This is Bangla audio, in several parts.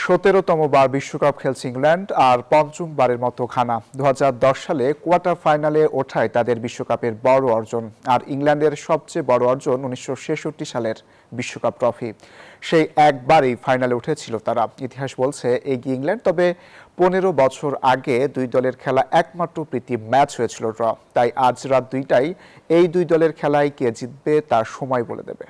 17তম বার বিশ্বকাপ খেলছে ইংল্যান্ড আর পঞ্চমবারের মতো ঘানা। 2010 সালে কোয়ার্টার ফাইনালে ওঠায় তাদের বিশ্বকাপের বড় অর্জন। আর ইংল্যান্ডের সবচেয়ে বড় অর্জন 1966 সালের বিশ্বকাপ ট্রফি। সেই একবারই ফাইনালে উঠেছিল তারা। ইতিহাস বলছে এগিয়ে ইংল্যান্ড, তবে 15 বছর আগে দুই দলের খেলা একমাত্র প্রীতি ম্যাচ হয়েছিল ড্র। তাই আজ রাত 2টায় এই দুই দলের খেলায় কে জিতবে তার সময় বলে দেবে।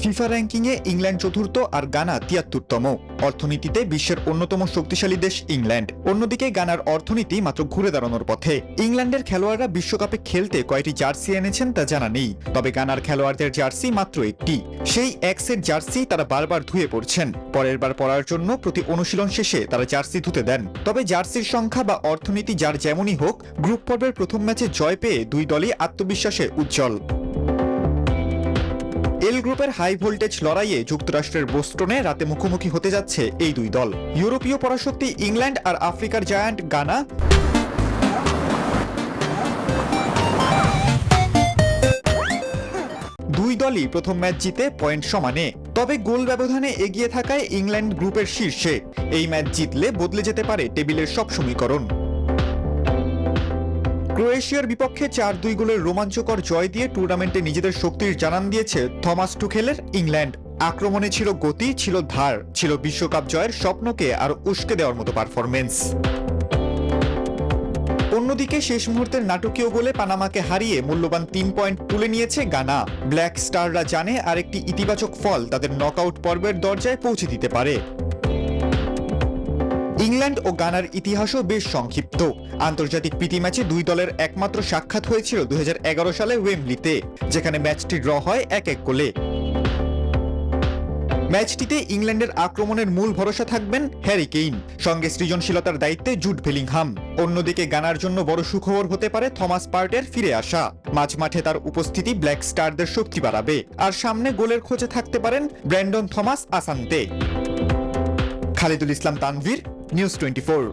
ফিফা র্যাঙ্কিংয়ে ইংল্যান্ড চতুর্থ আর গানা 73তম। অর্থনীতিতে বিশ্বের অন্যতম শক্তিশালী দেশ ইংল্যান্ড। অন্যদিকে গানার অর্থনীতি মাত্র ঘুরে দাঁড়ানোর পথে। ইংল্যান্ডের খেলোয়াড়রা বিশ্বকাপে খেলতে কয়টি জার্সি এনেছেন তা জানা নেই, তবে গানার খেলোয়াড়দের জার্সি মাত্র একটি। সেই এক সেট জার্সি তারা বারবার ধুয়ে পড়ছেন। পরের বার পরার জন্য প্রতি অনুশীলন শেষে তারা জার্সি ধুতে দেন। তবে জার্সির সংখ্যা বা অর্থনীতি যার যেমনই হোক, গ্রুপ পর্বের প্রথম ম্যাচে জয় পেয়ে দুই দলই আত্মবিশ্বাসে উজ্জ্বল। এল গ্রুপের হাই ভোল্টেজ লড়াইয়ে যুক্তরাষ্ট্রের বোস্টনে রাতে মুখোমুখি হতে যাচ্ছে এই দুই দল। ইউরোপীয় পরাশক্তি ইংল্যান্ড আর আফ্রিকার জায়ান্ট গানা দুই দলই প্রথম ম্যাচ জিতে পয়েন্ট সমানে। তবে গোল ব্যবধানে এগিয়ে থাকায় ইংল্যান্ড গ্রুপের শীর্ষে। এই ম্যাচ জিতলে বদলে যেতে পারে টেবিলের সব সমীকরণ। ক্রোয়েশিয়ার বিপক্ষে 4-2 গোলের রোমাঞ্চকর জয় দিয়ে টুর্নামেন্টে নিজেদের শক্তির জানান দিয়েছে থমাস টুখেলের ইংল্যান্ড। আক্রমণে ছিল গতি, ছিল ধার, ছিল বিশ্বকাপ জয়ের স্বপ্নকে আরো উস্কে দেওয়ার মতো পারফরমেন্স। অন্যদিকে শেষ মুহূর্তের নাটকীয় গোলে পানামাকে হারিয়ে মূল্যবান 3 পয়েন্ট তুলে নিয়েছে গানা। ব্ল্যাক স্টাররা জানে আরেকটি ইতিবাচক ফল তাদের নকআউট পর্বের দরজায় পৌঁছে দিতে পারে। ইংল্যান্ড ও গানার ইতিহাসও বেশ সংক্ষিপ্ত। আন্তর্জাতিক প্রীতি ম্যাচে দুই দলের একমাত্র সাক্ষাৎ হয়েছিল 2011 সালে ওয়েম্বলিতে, যেখানে ম্যাচটি ড্র হয় 1-1 গোলে। ম্যাচটিতে ইংল্যান্ডের আক্রমণের মূল ভরসা থাকবেন হ্যারি কেইন, সঙ্গে সৃজনশীলতার দায়িত্বে জুড বেলিংহাম। অন্যদিকে গানার জন্য বড় সুখবর হতে পারে থমাস পার্টের ফিরে আসা। মাঝমাঠে তার উপস্থিতি ব্ল্যাক স্টারদের শক্তি বাড়াবে। আর সামনে গোলের খোঁজে থাকতে পারেন ব্র্যান্ডন থমাস আসান্তে। খালিদুল ইসলাম তানভীর, নিউজ 24।